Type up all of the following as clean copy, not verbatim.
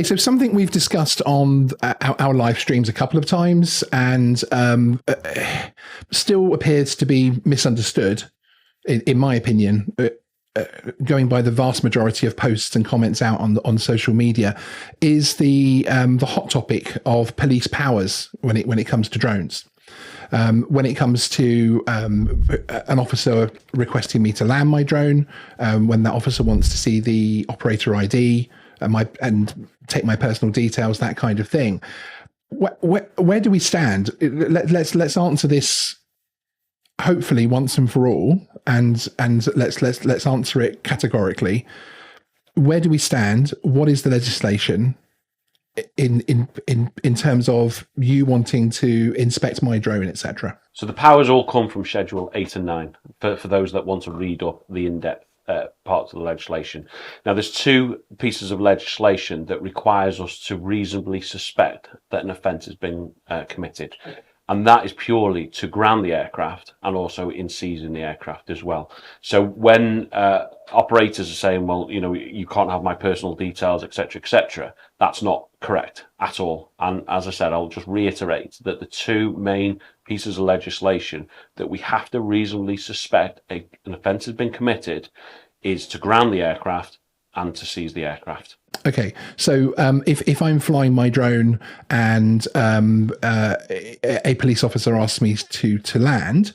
So something we've discussed on our live streams a couple of times, and still appears to be misunderstood, in my opinion, going by the vast majority of posts and comments out on social media, is the hot topic of police powers when it comes to drones. When it comes to an officer requesting me to land my drone, when that officer wants to see the operator ID and take my personal details, that kind of thing. Where do we stand? Let's answer this hopefully once and for all, and let's answer it categorically. Where do we stand? What is the legislation in terms of you wanting to inspect my drone, etc.? So the powers all come from Schedule 8 and 9 for those that want to read up the in-depth parts of the legislation. Now, there's two pieces of legislation that requires us to reasonably suspect that an offence has been committed. And that is purely to ground the aircraft and also in seizing the aircraft as well. So when operators are saying, well, you can't have my personal details, etc., that's not correct at all. And as I said, I'll just reiterate that the two main pieces of legislation that we have to reasonably suspect an offence has been committed is to ground the aircraft and to seize the aircraft. Okay, so if I'm flying my drone and a police officer asks me to land,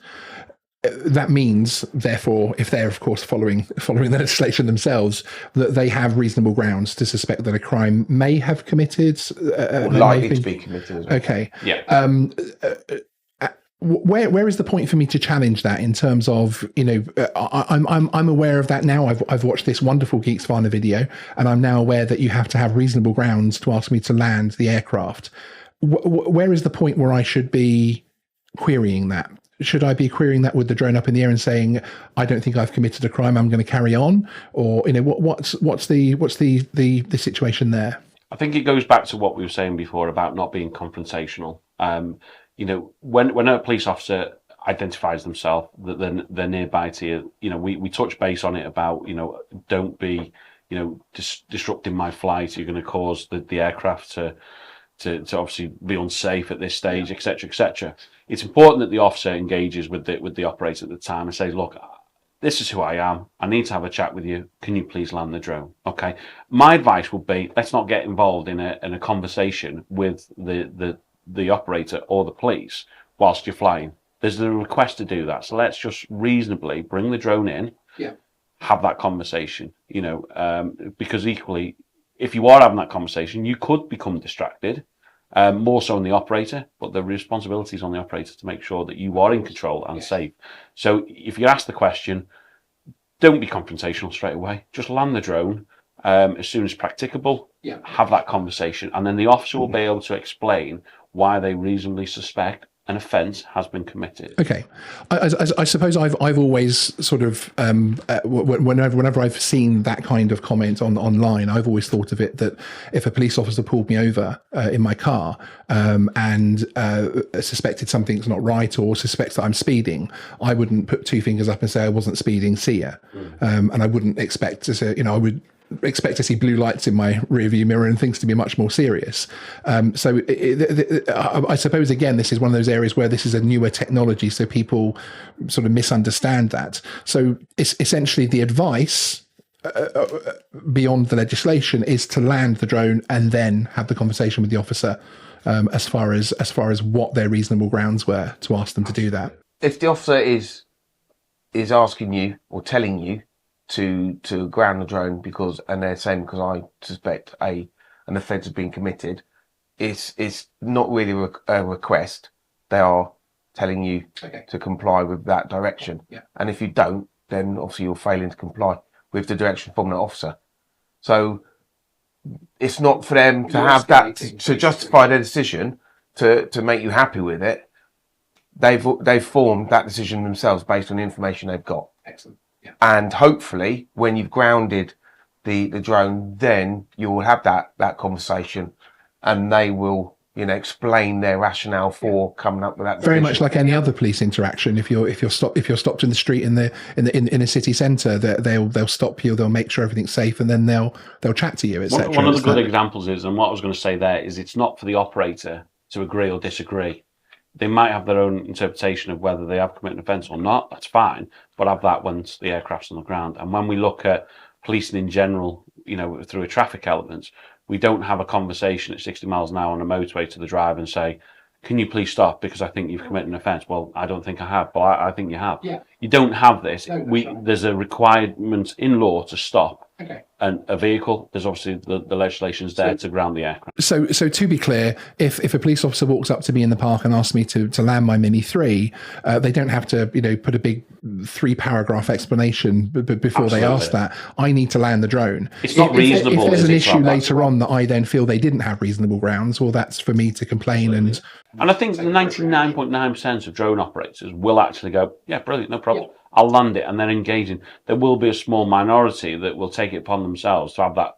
that means, therefore, if they're of course following the legislation themselves, that they have reasonable grounds to suspect that a crime may have committed, or likely to be committed as well. Okay, yeah. Where is the point for me to challenge that in terms of, I'm aware of that now. I've watched this wonderful Geeksvana video, and I'm now aware that you have to have reasonable grounds to ask me to land the aircraft. Where is the point where I should be querying that? Should I be querying that with the drone up in the air and saying, I don't think I've committed a crime, I'm going to carry on? Or, what's the situation there? I think it goes back to what we were saying before about not being confrontational. When a police officer identifies themselves, that they're nearby to you, we touch base on it about, don't be, disrupting my flight. You're going to cause the aircraft to obviously be unsafe at this stage, etc. It's important that the officer engages with the operator at the time and says, look, this is who I am. I need to have a chat with you. Can you please land the drone? Okay. My advice would be, let's not get involved in a conversation with the operator or the police whilst you're flying. There's a request to do that. So let's just reasonably bring the drone in, have that conversation, because equally, if you are having that conversation, you could become distracted, more so on the operator, but the responsibility is on the operator to make sure that you are in control and safe. So if you ask the question, don't be confrontational straight away. Just land the drone as soon as practicable, have that conversation, and then the officer will be able to explain why they reasonably suspect an offence has been committed. Okay, I suppose I've always sort of whenever I've seen that kind of comment online, I've always thought of it that if a police officer pulled me over in my car and suspected something's not right or suspects that I'm speeding, I wouldn't put two fingers up and say I wasn't speeding. See ya, and I wouldn't expect to say, I would expect to see blue lights in my rearview mirror and things to be much more serious. So I suppose, again, this is one of those areas where this is a newer technology, so people sort of misunderstand that. So it's essentially the advice beyond the legislation is to land the drone and then have the conversation with the officer as far as what their reasonable grounds were to ask them to do that. If the officer is asking you or telling you to ground the drone and they're saying because I suspect an offence has been committed, it's not really a request. They are telling you to comply with that direction. And if you don't, then obviously you're failing to comply with the direction from the officer. So it's not for them to have that to justify their decision to make you happy with it. They've formed that decision themselves based on the information they've got. Excellent. And hopefully, when you've grounded the drone, then you will have that conversation, and they will explain their rationale for coming up with that Very decision. much like any other police interaction. If you're stopped in the street in a city centre, they'll stop you. They'll make sure everything's safe, and then they'll chat to you, etc. One of the good examples is, and what I was going to say there is, it's not for the operator to agree or disagree. They might have their own interpretation of whether they have committed an offence or not. That's fine, but have that once the aircraft's on the ground. And when we look at policing in general, through a traffic element, we don't have a conversation at 60 miles an hour on a motorway to the driver and say, "Can you please stop because I think you've committed an offence?" Well, I don't think I have, but I think you have. Yeah. You don't have this. No, right. There's a requirement in law to stop. Okay. And a vehicle, there's obviously the legislation's there to ground the aircraft. So to be clear, if a police officer walks up to me in the park and asks me to land my Mini 3, they don't have to put a big 3-paragraph explanation before they ask that. I need to land the drone. It's not reasonable. If there's an issue later on that I then feel they didn't have reasonable grounds, well, that's for me to complain. And I think 99.9% of drone operators will actually go, "Yeah, brilliant, no problem. I'll land it," and then engaging. There will be a small minority that will take it upon themselves to have that,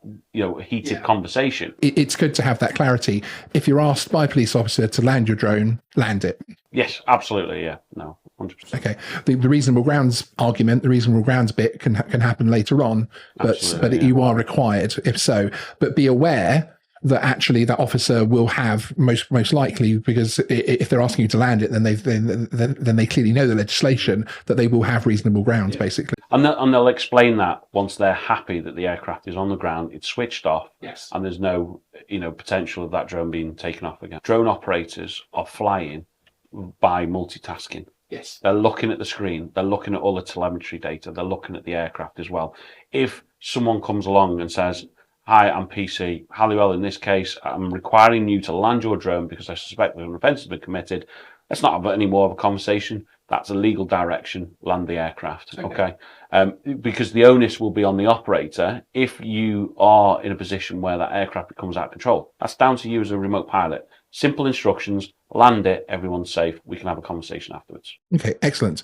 heated conversation. It's good to have that clarity. If you're asked by a police officer to land your drone, land it. Yes, absolutely. Yeah, no, 100%. Okay. The reasonable grounds argument, the reasonable grounds bit can happen later on, but you are required if so. But be aware that actually that officer will have most likely, because if they're asking you to land it, then they clearly know the legislation that they will have reasonable grounds, basically. And they'll explain that once they're happy that the aircraft is on the ground, it's switched off, and there's no potential of that drone being taken off again. Drone operators are flying by multitasking. Yes. They're looking at the screen, they're looking at all the telemetry data, they're looking at the aircraft as well. If someone comes along and says, "Hi, I'm PC. Halliwell, in this case, I'm requiring you to land your drone because I suspect that an offence has been committed," let's not have any more of a conversation. That's a legal direction. Land the aircraft. Okay. Because the onus will be on the operator if you are in a position where that aircraft becomes out of control. That's down to you as a remote pilot. Simple instructions, land it, everyone's safe. We can have a conversation afterwards. Okay, excellent.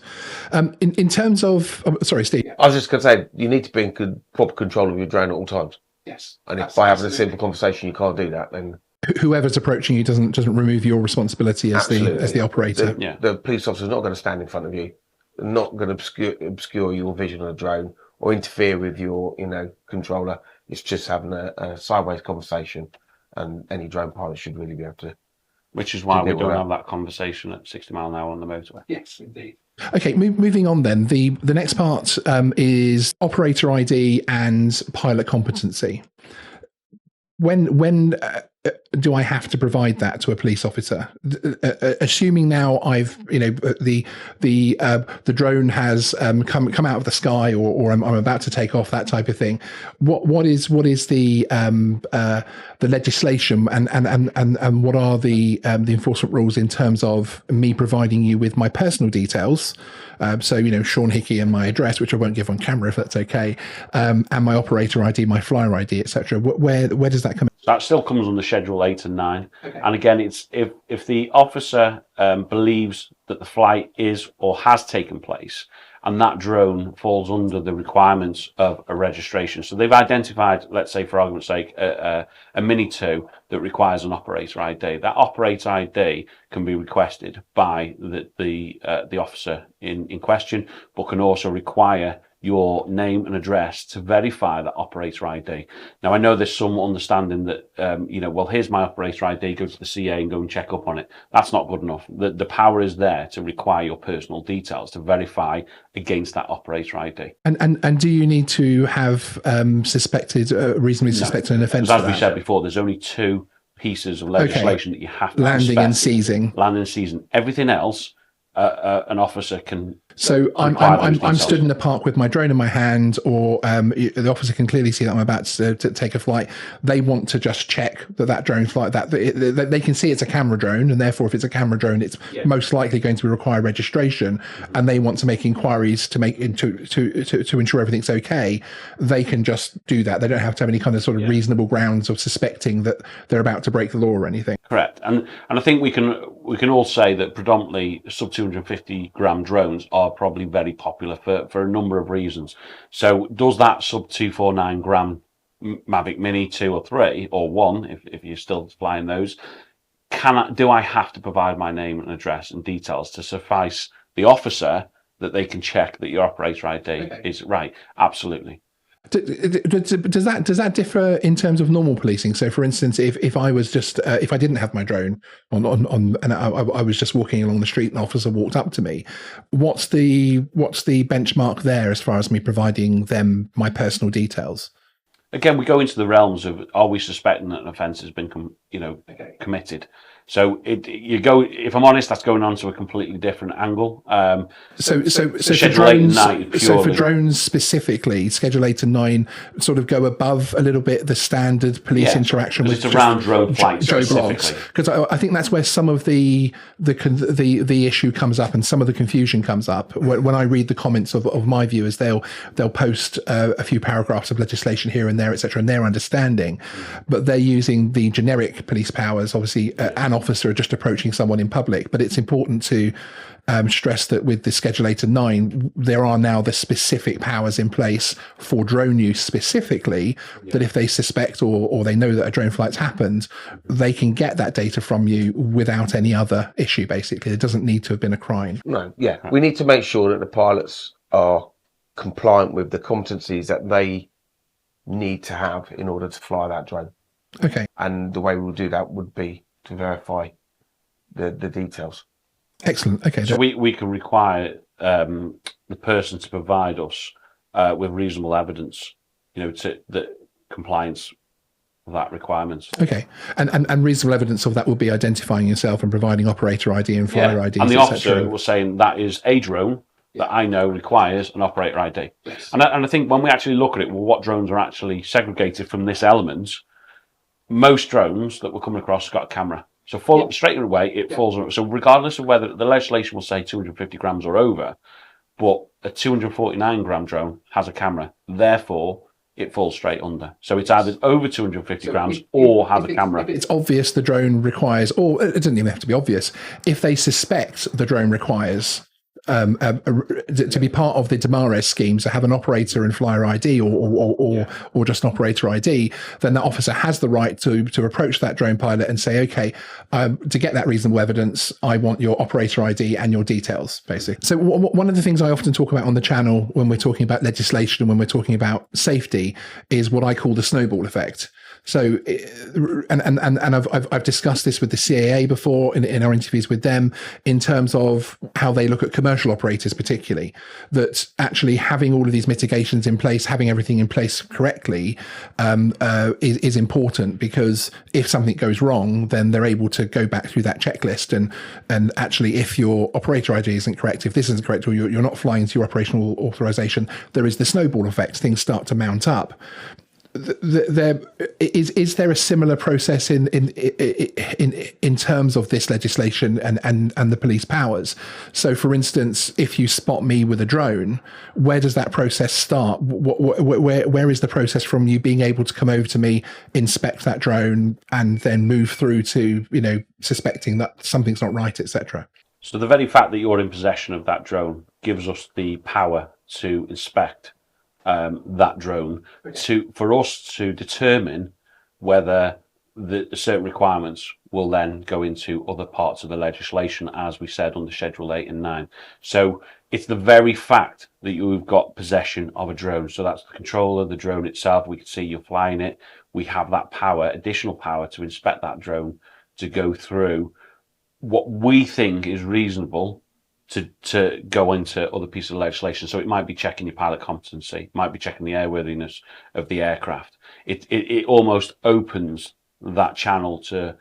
In terms of, sorry, Steve. I was just going to say, you need to be in proper control of your drone at all times. Yes. And if by having a simple conversation you can't do that, then whoever's approaching you doesn't remove your responsibility as the operator. The police officer's not going to stand in front of you, not going to obscure your vision of the drone or interfere with your controller. It's just having a sideways conversation, and any drone pilot should really be able to. Which is why we don't have that conversation at 60 mile an hour on the motorway. Yes, indeed. Okay, moving on then. The next part is operator ID and pilot competency. When do I have to provide that to a police officer? Assuming now I've the drone has come out of the sky, or I'm about to take off, that type of thing. What is the legislation and what are the enforcement rules in terms of me providing you with my personal details? So Sean Hickey and my address, which I won't give on camera if that's okay, and my operator ID, my flyer ID, etc. Where does that come in? That still comes under Schedule 8 and 9. Okay. And again, it's if the officer believes that the flight is or has taken place, and that drone falls under the requirements of a registration. So they've identified, let's say for argument's sake, a Mini 2 that requires an operator ID. That operator ID can be requested by the officer in question, but can also require your name and address to verify that operator ID. Now, I know there's some understanding that, well, here's my operator ID, go to the CA and go and check up on it. That's not good enough. The power is there to require your personal details to verify against that operator ID. And do you need to have reasonably suspected an offence? As we said before, there's only 2 pieces of legislation that you have to landing and seizing. Landing and seizing. Everything else, an officer can. So I'm stood in the park with my drone in my hand, or the officer can clearly see that I'm about to take a flight. They want to just check that drone's like that. They can see it's a camera drone, and therefore, if it's a camera drone, it's most likely going to require registration. And they want to make inquiries to ensure everything's okay. They can just do that. They don't have to have any kind of sort of reasonable grounds of suspecting that they're about to break the law or anything. Correct. And I think we can all say that predominantly sub 250 gram drones are probably very popular for a number of reasons. So does that sub 249 gram Mavic Mini 2 or 3 or 1, if you're still flying those, do I have to provide my name and address and details to suffice the officer that they can check that your operator ID is right? Absolutely. Does that differ in terms of normal policing? So, for instance, if I was just if I didn't have my drone on and I was just walking along the street, and an officer walked up to me, what's the benchmark there as far as me providing them my personal details? Again, we go into the realms of, are we suspecting that an offence has been committed? So if I'm honest, that's going on to a completely different angle. So for drones specifically, Schedule 8 and 9 sort of go above a little bit the standard police interaction with it's around drone flights specifically. Because I think that's where some of the issue comes up and some of the confusion comes up. When I read the comments of my viewers, they'll post a few paragraphs of legislation here and there, etc., and their understanding, but they're using the generic police powers, obviously. An officer just approaching someone in public, but it's important to stress that with the Schedule 8 and 9, there are now the specific powers in place for drone use specifically, that if they suspect or they know that a drone flight's happened, they can get that data from you without any other issue, basically. It doesn't need to have been a crime. No, yeah. We need to make sure that the pilots are compliant with the competencies that they need to have in order to fly that drone. Okay. And the way we'll do that would be to verify the details. Excellent. Okay. So we can require the person to provide us with reasonable evidence, to the compliance of that requirement. Okay. And reasonable evidence of that would be identifying yourself and providing operator ID and flyer ID. And the officer was saying that is a drone that I know requires an operator ID. Yes. And I think when we actually look at it, well, what drones are actually segregated from this element, most drones that we're coming across got a camera. So straight away, it falls under. So regardless of whether the legislation will say 250 grams or over, but a 249 gram drone has a camera. Therefore, it falls straight under. So it's either over 250 grams or has a camera. If it's obvious the drone requires, or it doesn't even have to be obvious, if they suspect the drone requires to be part of the DMARES scheme, to have an operator and flyer ID or just an operator ID, then that officer has the right to approach that drone pilot and say, okay, to get that reasonable evidence, I want your operator ID and your details, basically. So one of the things I often talk about on the channel when we're talking about legislation and when we're talking about safety is what I call the snowball effect. So, and I've discussed this with the CAA before in our interviews with them, in terms of how they look at commercial operators, particularly, that actually having all of these mitigations in place, having everything in place correctly, is important, because if something goes wrong, then they're able to go back through that checklist and actually, if your operator ID isn't correct, if this isn't correct, or you're not flying to your operational authorization, there is the snowball effect. Things start to mount up. Is there a similar process in terms of this legislation and the police powers? So, for instance, if you spot me with a drone, where does that process start? Where is the process from you being able to come over to me, inspect that drone, and then move through to suspecting that something's not right, etc.? So the very fact that you're in possession of that drone gives us the power to inspect that drone, for us to determine whether the certain requirements will then go into other parts of the legislation, as we said under Schedule 8 and 9. So it's the very fact that you've got possession of a drone. So that's the controller, the drone itself. We can see you're flying it. We have that power, additional power, to inspect that drone, to go through what we think is reasonable to go into other pieces of legislation. So it might be checking your pilot competency, it might be checking the airworthiness of the aircraft. It almost opens that channel to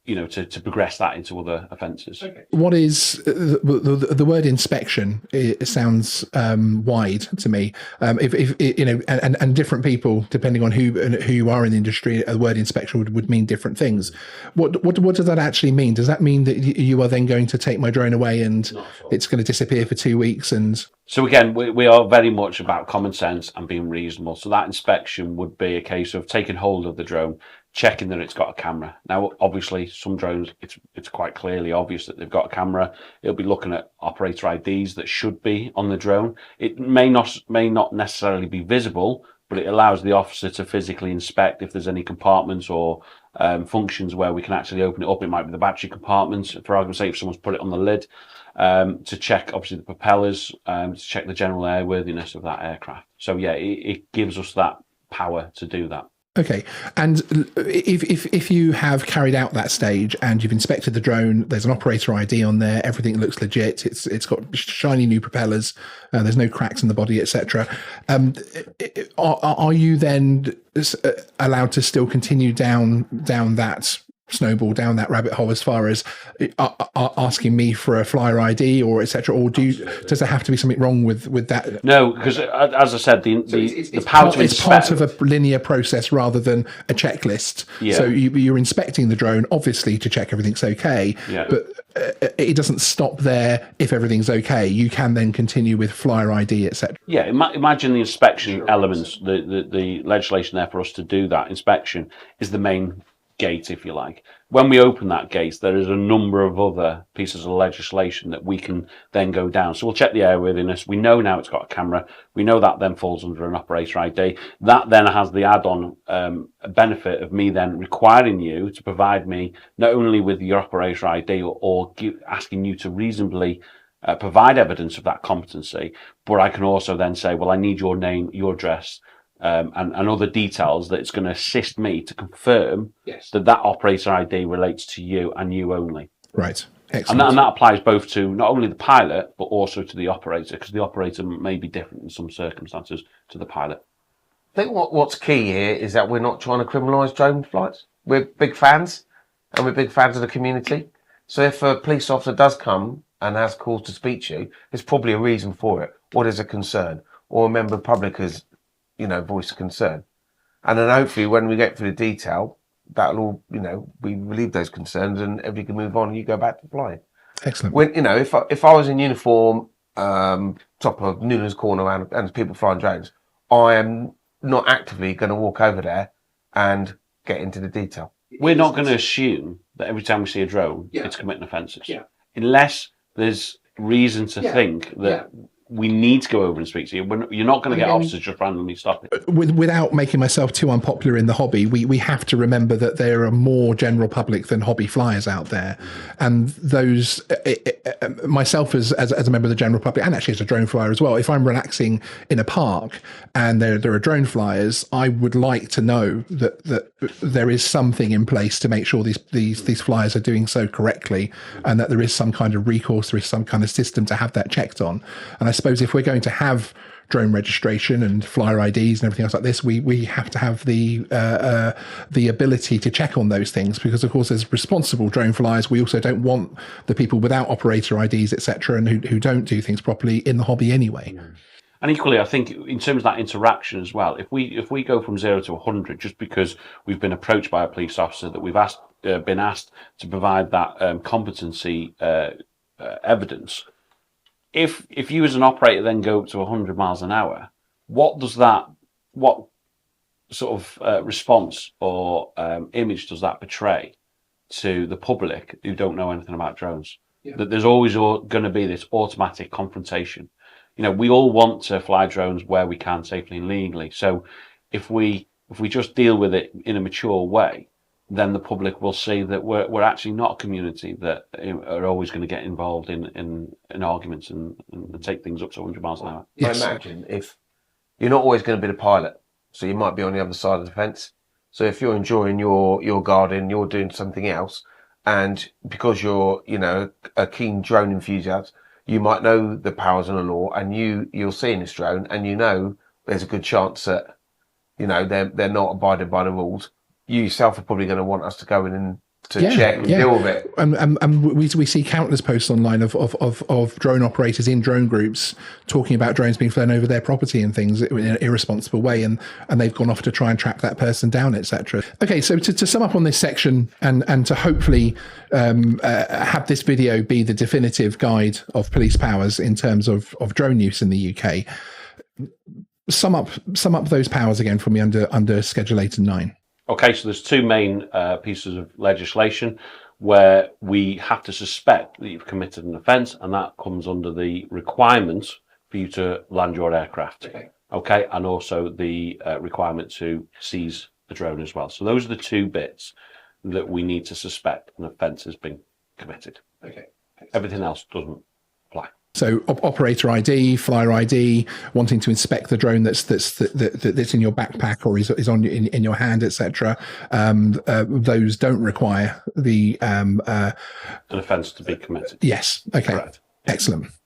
to progress that into other offences. Okay. What is the word inspection? It sounds wide to me. And different people, depending on who you are in the industry, a word inspection would mean different things. What does that actually mean? Does that mean that you are then going to take my drone away and it's going to disappear for 2 weeks? And so again, we are very much about common sense and being reasonable. So that inspection would be a case of taking hold of the drone, checking that it's got a camera. Now, obviously, some drones, it's quite clearly obvious that they've got a camera. It'll be looking at operator IDs that should be on the drone. It may not necessarily be visible, but it allows the officer to physically inspect if there's any compartments or functions where we can actually open it up. It might be the battery compartment, for argument's sake, if someone's put it on the lid, to check obviously the propellers, to check the general airworthiness of that aircraft. So yeah, it gives us that power to do that. Okay, and if you have carried out that stage and you've inspected the drone, there's an operator ID on there, everything looks legit, it's got shiny new propellers, there's no cracks in the body, etc. Are you then allowed to still continue down that snowball, down that rabbit hole, as far as asking me for a flyer ID or etc., or does there have to be something wrong with that? No, because as I said, the power to inspect, it's part of a linear process rather than a checklist. Yeah. So you're inspecting the drone, obviously, to check everything's okay, yeah. but it doesn't stop there. If everything's okay, you can then continue with flyer ID, etc. Yeah, imagine the inspection elements, the legislation there for us to do that inspection is the main gate, if you like. When we open that gate, there is a number of other pieces of legislation that we can then go down. So we'll check the airworthiness. We know now it's got a camera. We know that then falls under an operator ID. That then has the add-on benefit of me then requiring you to provide me not only with your operator ID or asking you to reasonably provide evidence of that competency, but I can also then say, well, I need your name, your address, and other details that it's going to assist me to confirm that operator ID relates to you and you only. Right. Excellent. And that applies both to not only the pilot, but also to the operator, because the operator may be different in some circumstances to the pilot. I think what's key here is that we're not trying to criminalise drone flights. We're big fans, and we're big fans of the community. So if a police officer does come and has cause to speak to you, there's probably a reason for it. What is a concern? Or a member of the public has voice of concern. And then hopefully when we get through the detail, that'll all, we relieve those concerns and everybody can move on and you go back to flying. Excellent. When, if I was in uniform, top of Newlands Corner and there's people flying drones, I am not actively going to walk over there and get into the detail. We're not going to assume that every time we see a drone, it's committing offences. Yeah. Unless there's reason to think that we need to go over and speak to you. You're not going to get officers just randomly stopping. Without making myself too unpopular in the hobby, we have to remember that there are more general public than hobby flyers out there. And those, myself as a member of the general public, and actually as a drone flyer as well, if I'm relaxing in a park and there are drone flyers, I would like to know that there is something in place to make sure these flyers are doing so correctly, and that there is some kind of recourse, there is some kind of system to have that checked on. And I suppose if we're going to have drone registration and flyer IDs and everything else like this, we have to have the ability to check on those things, because of course as responsible drone flyers, we also don't want the people without operator IDs, etc., and who don't do things properly in the hobby anyway. And equally, I think in terms of that interaction as well, if we go from 0 to 100 just because we've been approached by a police officer that we've been asked to provide that competency evidence. If you as an operator then go up to 100 miles an hour, what sort of response or image does that betray to the public who don't know anything about drones? That there's always going to be this automatic confrontation. We all want to fly drones where we can safely and legally. So if we just deal with it in a mature way, then the public will see that we're actually not a community that are always going to get involved in arguments and take things up to 100 miles an hour. Yes. Imagine if you're not always going to be the pilot, so you might be on the other side of the fence. So if you're enjoying your garden, you're doing something else, and because you're a keen drone enthusiast, you might know the powers and the law, and you're seeing this drone, and there's a good chance that they're not abiding by the rules. You yourself are probably going to want us to go in and check and deal with it. And we see countless posts online of drone operators in drone groups talking about drones being flown over their property and things in an irresponsible way, and they've gone off to try and track that person down, etc. Okay, so to sum up on this section and to hopefully have this video be the definitive guide of police powers in terms of drone use in the UK, sum up those powers again for me under Schedule 8 and 9. Okay, so there's two main pieces of legislation where we have to suspect that you've committed an offence, and that comes under the requirement for you to land your aircraft. Okay. Okay, and also the requirement to seize the drone as well. So those are the two bits that we need to suspect an offence has been committed. Okay. Everything else doesn't apply. So operator ID, flyer ID, wanting to inspect the drone that's in your backpack or is on in your hand, etc. Those don't require the An offence to be committed. yes. Okay. Correct. Excellent.